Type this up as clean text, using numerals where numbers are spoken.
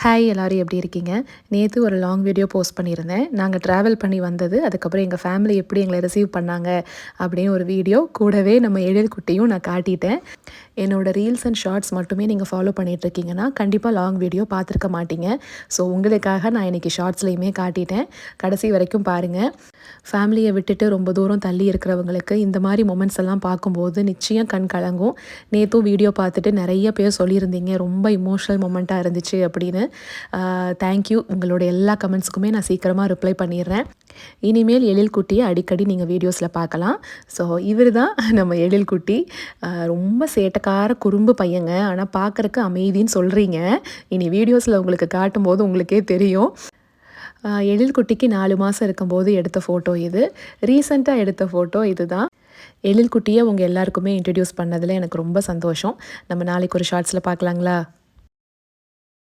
Hi எல்லாரும் எப்படி இருக்கீங்க? நேத்து ஒரு லாங் வீடியோ போஸ்ட் பண்ணியிருந்தேன். நாங்க ட்ராவல் பண்ணி வந்தது, அதுக்கப்புறம் எங்க ஃபேமிலி எப்படி எங்கள ரிசீவ் பண்ணாங்க அப்படின்னு ஒரு வீடியோ. கூடவே நம்ம எழில் குட்டியும் நான் காட்டிட்டேன். என்னோட ரீல்ஸ் அண்ட் ஷார்ட்ஸ் மட்டுமே நீங்கள் ஃபாலோ பண்ணிகிட்ருக்கீங்கன்னா கண்டிப்பாக லாங் வீடியோ பார்த்துருக்க மாட்டீங்க. ஸோ உங்களுக்காக நான் இன்றைக்கி ஷார்ட்ஸ்லேயுமே காட்டிட்டேன். கடைசி வரைக்கும் பாருங்கள். ஃபேமிலியை விட்டுட்டு ரொம்ப தூரம் தள்ளி இருக்கிறவங்களுக்கு இந்த மாதிரி மொமெண்ட்ஸ் எல்லாம் பார்க்கும்போது நிச்சயம் கண் கலங்கும். நேற்றும் வீடியோ பார்த்துட்டு நிறைய பேர் சொல்லியிருந்தீங்க ரொம்ப இமோஷ்னல் மொமெண்ட்டாக இருந்துச்சு அப்படின்னு. தேங்க்யூ. உங்களோட எல்லா கமெண்ட்ஸுக்குமே நான் சீக்கிரமாக ரிப்ளை பண்ணிடுறேன். இனிமேல் எழில் குட்டியை அடிக்கடி நீங்கள் வீடியோஸில் பார்க்கலாம். ஸோ இவர் தான் நம்ம எழில் குட்டி. ரொம்ப சேட்டைக்கார குறும்பு பையங்க. ஆனால் பார்க்குறக்கு அமைதின்னு சொல்கிறீங்க. இனி வீடியோஸில் உங்களுக்கு காட்டும்போது உங்களுக்கே தெரியும். எழில் குட்டிக்கு 4 மாதம் இருக்கும்போது எடுத்த ஃபோட்டோ இது. ரீசெண்டாக எடுத்த ஃபோட்டோ இது தான். எழில் குட்டியை உங்கள் எல்லாருக்குமே இன்ட்ரடியூஸ் பண்ணதில் எனக்கு ரொம்ப சந்தோஷம். நம்ம நாளைக்கு ஒரு ஷார்ட்ஸில் பார்க்கலாங்களா?